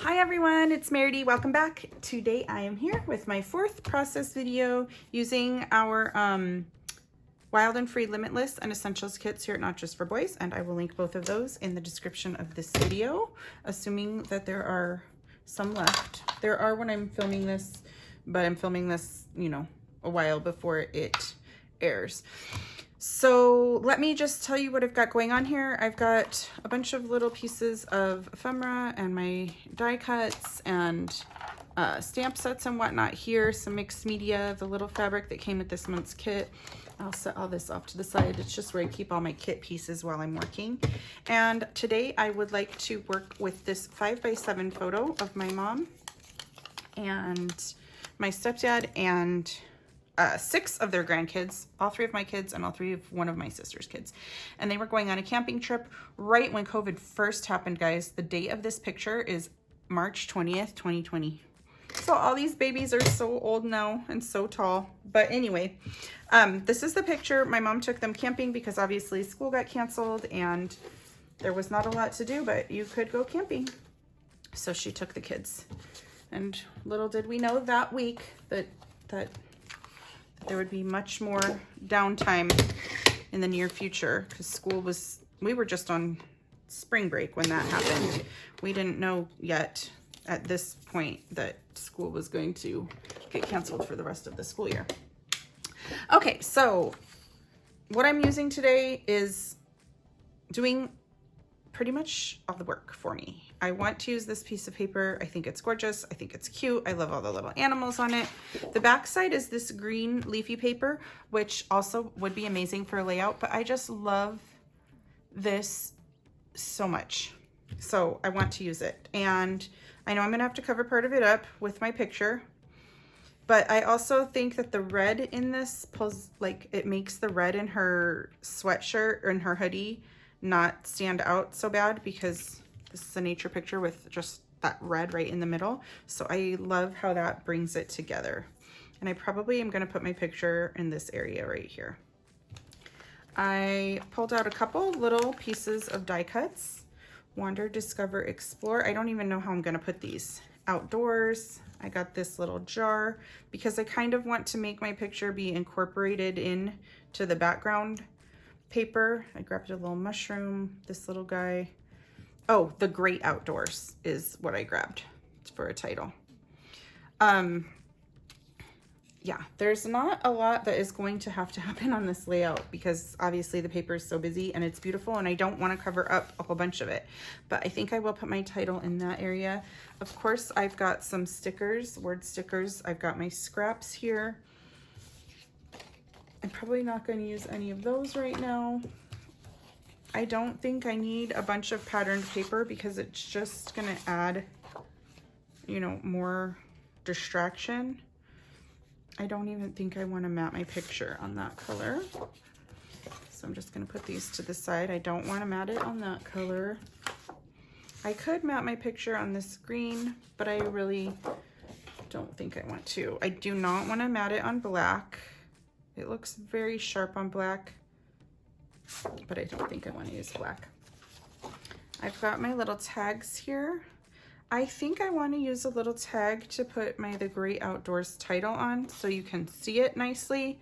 Hi everyone, it's Meridy. Welcome back. Today I am here with my fourth process video using our Wild and Free Limitless and Essentials kits here at Not Just for Boys, and I will link both of those in the description of this video, assuming that there are some left. There are when I'm filming this, but I'm filming this, you know, a while before it airs. So let me just tell you what I've got going on here. I've got a bunch of little pieces of ephemera and my die cuts and stamp sets and whatnot here, some mixed media, the little fabric that came with this month's kit. I'll set all this off to the side. It's just where I keep all my kit pieces while I'm working. And today I would like to work with this 5x7 photo of my mom and my stepdad and 6 of their grandkids, all 3 of my kids and all 3 of one of my sister's kids. And they were going on a camping trip right when COVID first happened, guys. The date of this picture is March 20th, 2020. So all these babies are so old now and so tall. But anyway, this is the picture. My mom took them camping because obviously school got canceled and there was not a lot to do, but you could go camping. So she took the kids. And little did we know that week that there would be much more downtime in the near future because school was, we were just on spring break when that happened. We didn't know yet at this point that school was going to get canceled for the rest of the school year. Okay, so what I'm using today is doing pretty much all the work for me. I want to use this piece of paper. I think it's gorgeous. I think it's cute. I love all the little animals on it. The back side is this green leafy paper, which also would be amazing for a layout, but I just love this so much. So I want to use it. And I know I'm gonna have to cover part of it up with my picture, but I also think that the red in this pulls, like it makes the red in her sweatshirt or in her hoodie not stand out so bad because this is a nature picture with just that red right in the middle. So I love how that brings it together. And I probably am gonna put my picture in this area right here. I pulled out a couple little pieces of die cuts. Wander, Discover, Explore. I don't even know how I'm gonna put these. Outdoors. I got this little jar because I kind of want to make my picture be incorporated in to the background paper. I grabbed a little mushroom, this little guy. Oh, The Great Outdoors is what I grabbed for a title. Yeah, there's not a lot that is going to have to happen on this layout because obviously the paper is so busy and it's beautiful and I don't want to cover up a whole bunch of it. But I think I will put my title in that area. Of course, I've got some stickers, word stickers. I've got my scraps here. I'm probably not going to use any of those right now. I don't think I need a bunch of patterned paper because it's just going to add, you know, more distraction. I don't even think I want to mat my picture on that color. So I'm just going to put these to the side. I don't want to mat it on that color. I could mat my picture on this green, but I really don't think I want to. I do not want to mat it on black. It looks very sharp on black, but I don't think I want to use black. I've got my little tags here. I think I want to use a little tag to put my The Great Outdoors title on so you can see it nicely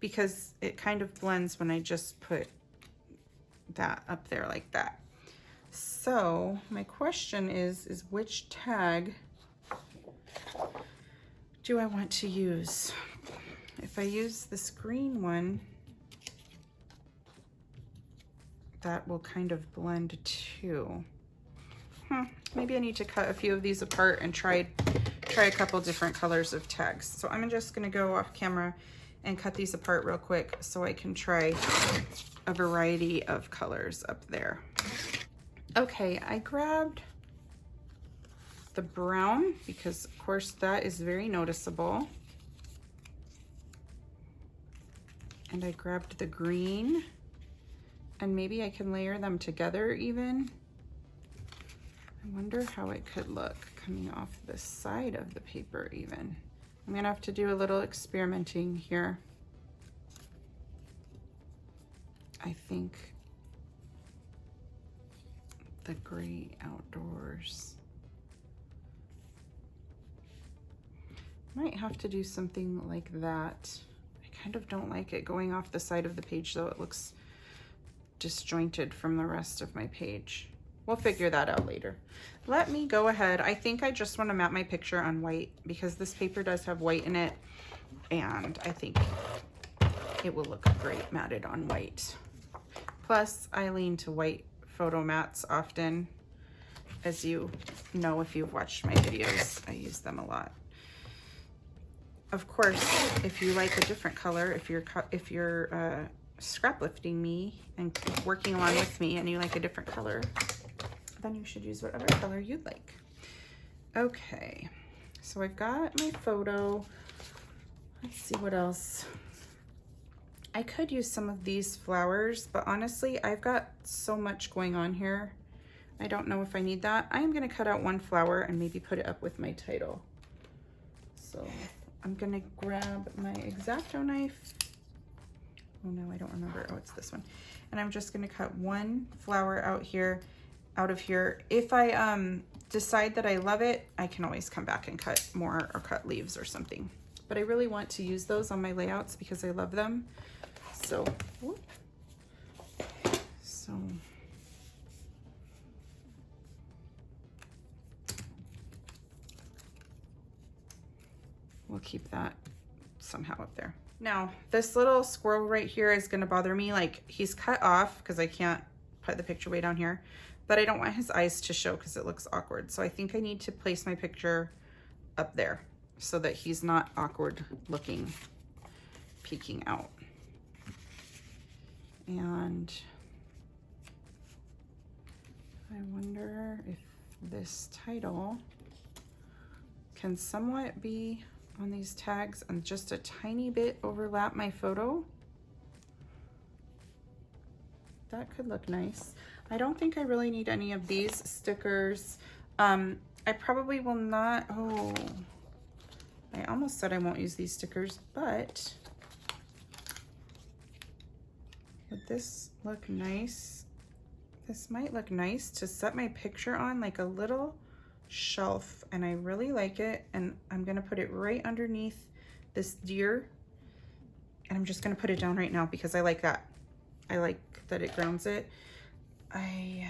because it kind of blends when I just put that up there like that. So my question is which tag do I want to use? If I use this green one, that will kind of blend too. Maybe I need to cut a few of these apart and try a couple different colors of tags. So I'm just gonna go off camera and cut these apart real quick so I can try a variety of colors up there. Okay, I grabbed the brown because of course that is very noticeable. And I grabbed the green and maybe I can layer them together even. I wonder how it could look coming off the side of the paper even. I'm gonna have to do a little experimenting here. I think The Great Outdoors Might have to do something like that. I kind of don't like it going off the side of the page though. It looks disjointed from the rest of my page. We'll figure that out later. Let me go ahead. I think I just want to map my picture on white because this paper does have white in it, and I think it will look great matted on white. Plus, I lean to white photo mats often. As you know, if you've watched my videos, I use them a lot. Of course, if you like a different color, if you're scrap lifting me and working along with me and you like a different color, then you should use whatever color you'd like. Okay, so I've got my photo. Let's see what else. I could use some of these flowers, but honestly, I've got so much going on here. I don't know if I need that. I'm gonna cut out one flower and maybe put it up with my title. So I'm gonna grab my X-Acto knife. Oh no, I don't remember. Oh, it's this one. And I'm just gonna cut one flower out of here. If I decide that I love it, I can always come back and cut more or cut leaves or something. But I really want to use those on my layouts because I love them. So, we'll keep that somehow up there. Now, this little squirrel right here is gonna bother me. Like, he's cut off because I can't put the picture way down here, but I don't want his eyes to show because it looks awkward. So I think I need to place my picture up there so that he's not awkward looking, peeking out. And I wonder if this title can somewhat be on these tags and just a tiny bit overlap my photo. That could look nice. I don't think I really need any of these stickers. I probably will not, oh, I almost said I won't use these stickers, but would this look nice? This might look nice to set my picture on, like a little shelf, and I really like it. And I'm gonna put it right underneath this deer, and I'm just gonna put it down right now because I like that. I like that it grounds it. I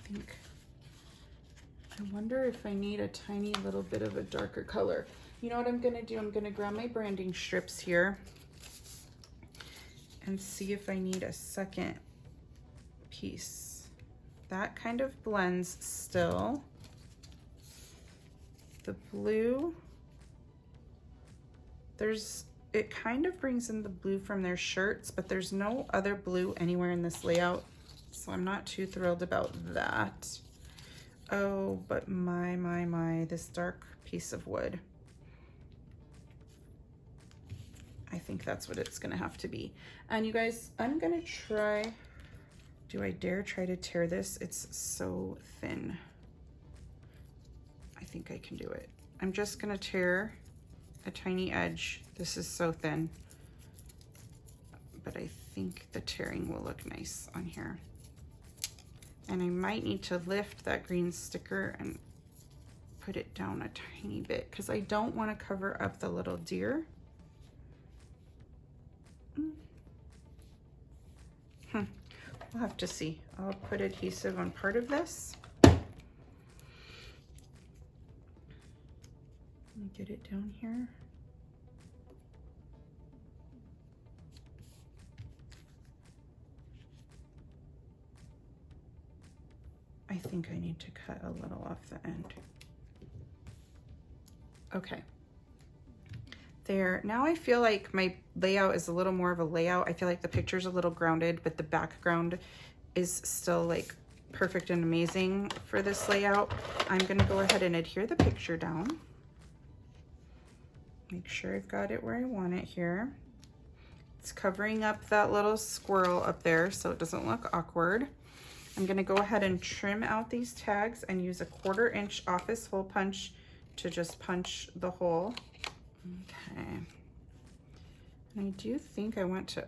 think, I wonder if I need a tiny little bit of a darker color. You know what I'm gonna do? I'm gonna grab my branding strips here and see if I need a second piece. That kind of blends still. The blue, it kind of brings in the blue from their shirts, but there's no other blue anywhere in this layout, so I'm not too thrilled about that. Oh, but my, this dark piece of wood. I think that's what it's gonna have to be. And you guys, I'm gonna try, do I dare try to tear this? It's so thin. I think I can do it. I'm just gonna tear a tiny edge. This is so thin, but I think the tearing will look nice on here. And I might need to lift that green sticker and put it down a tiny bit because I don't want to cover up the little deer. We'll have to see. I'll put adhesive on part of this. Let me get it down here. I think I need to cut a little off the end. Okay. There, now I feel like my layout is a little more of a layout. I feel like the picture's a little grounded, but the background is still like perfect and amazing for this layout. I'm gonna go ahead and adhere the picture down. Make sure I've got it where I want it here. It's covering up that little squirrel up there so it doesn't look awkward. I'm gonna go ahead and trim out these tags and use a 1/4 inch office hole punch to just punch the hole. Okay. And I do think I want to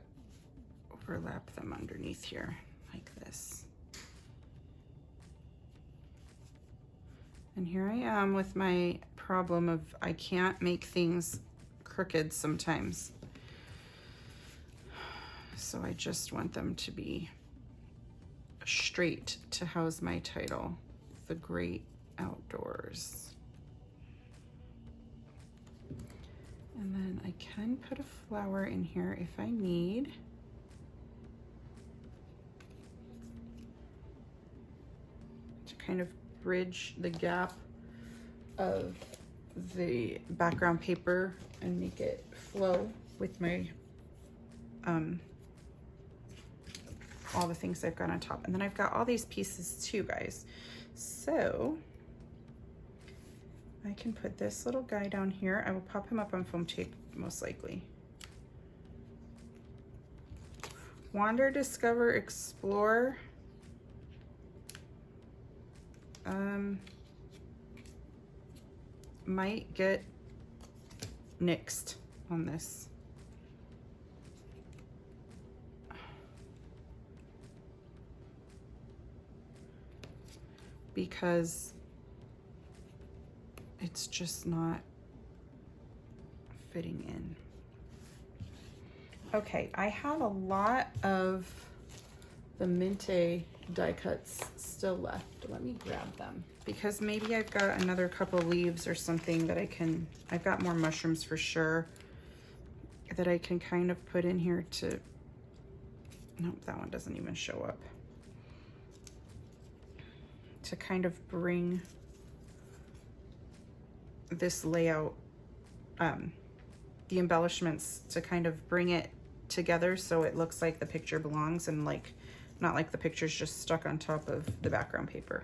overlap them underneath here like this. And here I am with my problem of I can't make things crooked sometimes. So I just want them to be straight to house my title, The Great Outdoors. And then I can put a flower in here if I need. To kind of bridge the gap of the background paper and make it flow with my all the things I've got on top. And then I've got all these pieces too, guys. So I can put this little guy down here. I will pop him up on foam tape most likely. Wander, discover, explore. Might get nixed on this. Because it's just not fitting in. Okay, I have a lot of the Minte die cuts still left. Let me grab them because maybe I've got another couple leaves or something that I've got more mushrooms for sure that I can kind of put in here to, nope, that one doesn't even show up. To kind of bring this layout, the embellishments, to kind of bring it together so it looks like the picture belongs and like not like the picture's just stuck on top of the background paper.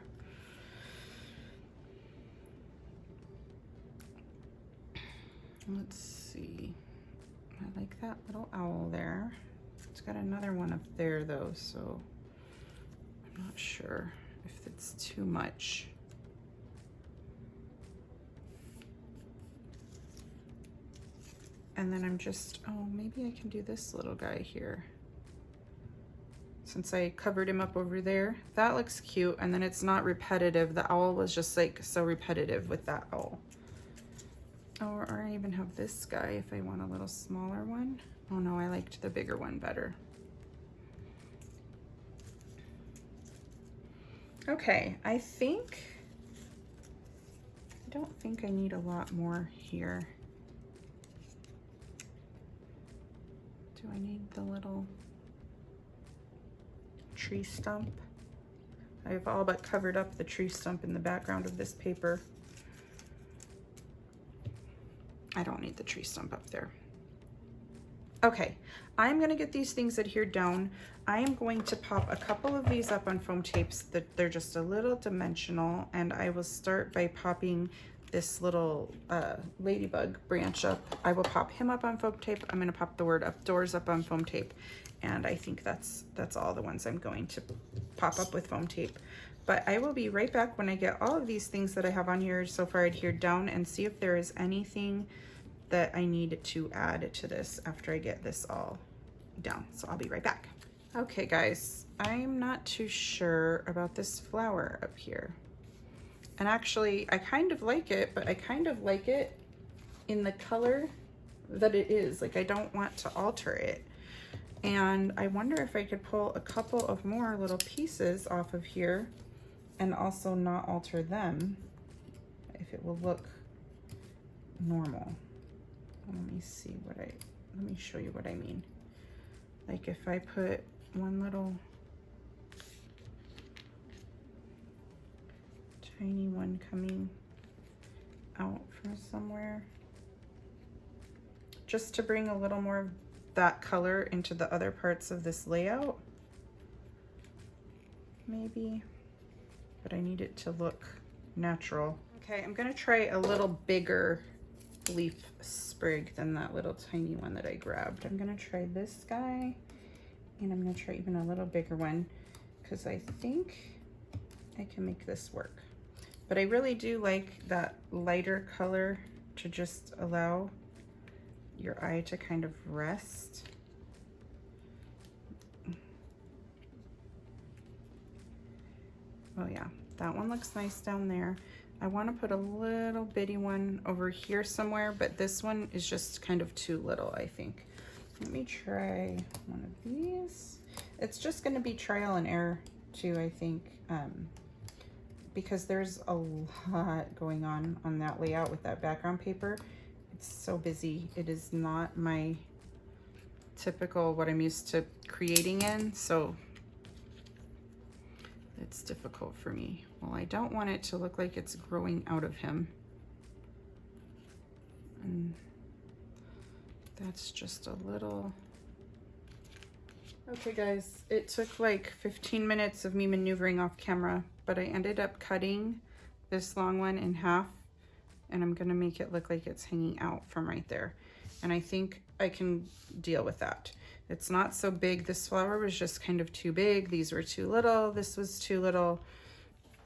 Let's see. I like that little owl there. It's got another one up there though, so I'm not sure if it's too much. And then I'm just, oh, maybe I can do this little guy here. Since I covered him up over there, that looks cute. And then it's not repetitive. The owl was just like so repetitive with that owl. Or I even have this guy if I want a little smaller one. Oh no, I liked the bigger one better. Okay, I don't think I need a lot more here. Do I need the little tree stump? I've all but covered up the tree stump in the background of this paper. I don't need the tree stump up there. Okay, I'm gonna get these things adhered down. I am going to pop a couple of these up on foam tapes that they're just a little dimensional, and I will start by popping this little ladybug branch up. I will pop him up on foam tape. I'm gonna pop the word outdoors up on foam tape, and I think that's all the ones I'm going to pop up with foam tape. But I will be right back when I get all of these things that I have on here so far adhered down and see if there is anything that I need to add to this after I get this all down. So I'll be right back. Okay guys, I'm not too sure about this flower up here. And actually, I kind of like it, but I kind of like it in the color that it is. Like, I don't want to alter it. And I wonder if I could pull a couple of more little pieces off of here and also not alter them, if it will look normal. Let me see let me show you what I mean. Like if I put one little tiny one coming out from somewhere, just to bring a little more of that color into the other parts of this layout, maybe, but I need it to look natural. Okay, I'm gonna try a little bigger leaf sprig than that little tiny one that I grabbed. I'm gonna try this guy, and I'm gonna try even a little bigger one because I think I can make this work. But I really do like that lighter color to just allow your eye to kind of rest. Oh yeah, that one looks nice down there. I want to put a little bitty one over here somewhere, but this one is just kind of too little, I think. Let me try one of these. It's just going to be trial and error too, I think, because there's a lot going on that layout with that background paper. It's so busy. It is not my typical what I'm used to creating in, so it's difficult for me. Well, I don't want it to look like it's growing out of him. And that's just a little... Okay guys, it took like 15 minutes of me maneuvering off camera, but I ended up cutting this long one in half, and I'm gonna make it look like it's hanging out from right there. And I think I can deal with that. It's not so big. This flower was just kind of too big. These were too little. This was too little.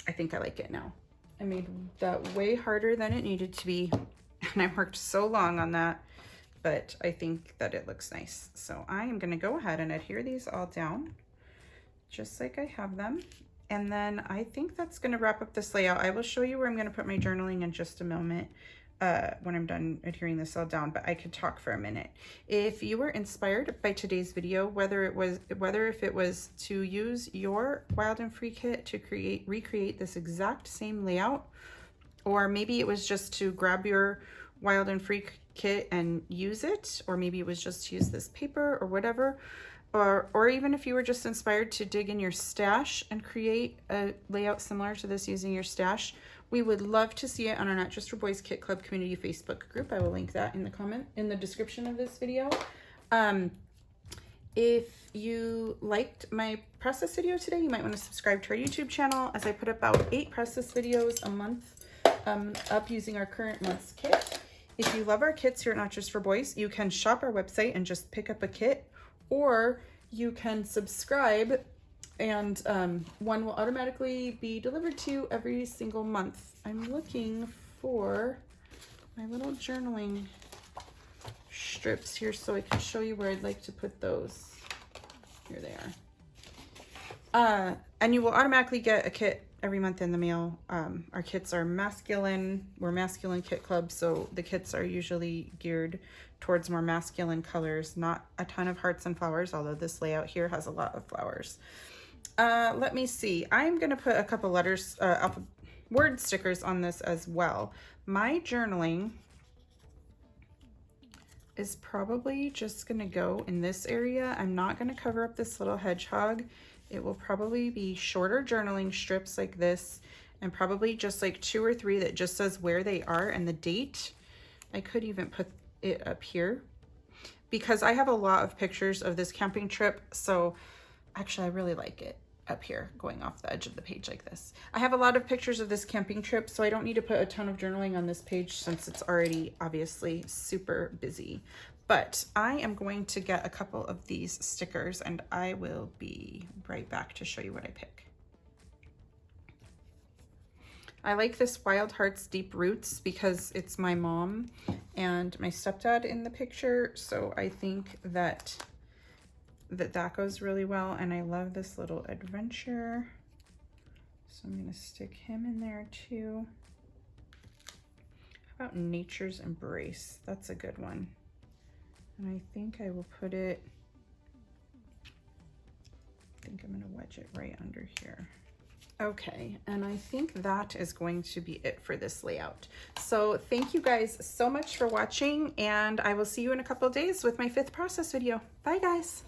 I think I like it now. I made that way harder than it needed to be, and I worked so long on that, but I think that it looks nice. So I am gonna go ahead and adhere these all down, just like I have them. And then I think that's gonna wrap up this layout. I will show you where I'm gonna put my journaling in just a moment when I'm done adhering this all down, but I could talk for a minute. If you were inspired by today's video, whether if it was to use your Wild and Free kit to recreate this exact same layout, or maybe it was just to grab your Wild and Free kit and use it, or maybe it was just to use this paper or whatever, or even if you were just inspired to dig in your stash and create a layout similar to this using your stash, we would love to see it on our Not Just for Boys Kit Club community Facebook group. I will link that in the description of this video. If you liked my process video today, you might want to subscribe to our YouTube channel, as I put about 8 process videos a month up using our current month's kit. If you love our kits here at Not Just for Boys, you can shop our website and just pick up a kit, or you can subscribe and one will automatically be delivered to you every single month. I'm looking for my little journaling strips here so I can show you where I'd like to put those. Here they are. And you will automatically get a kit every month in the mail. Our kits are masculine. We're masculine kit club, so the kits are usually geared towards more masculine colors, not a ton of hearts and flowers, although this layout here has a lot of flowers. Let me see. I'm going to put a couple letters, word stickers on this as well. My journaling is probably just going to go in this area. I'm not going to cover up this little hedgehog. It will probably be shorter journaling strips like this, and probably just like 2 or 3 that just says where they are and the date. I could even put it up here because I have a lot of pictures of this camping trip. So actually I really like it up here going off the edge of the page like this. I have a lot of pictures of this camping trip, so I don't need to put a ton of journaling on this page since it's already obviously super busy. But I am going to get a couple of these stickers and I will be right back to show you what I pick. I like this Wild Hearts Deep Roots because it's my mom and my stepdad in the picture, so I think that goes really well. And I love this little adventure, so I'm gonna stick him in there too. How about Nature's Embrace? That's a good one. And I think I will put it, I think I'm gonna wedge it right under here. Okay, and I think that is going to be it for this layout. So thank you guys so much for watching, and I will see you in a couple of days with my 5th process video. Bye guys.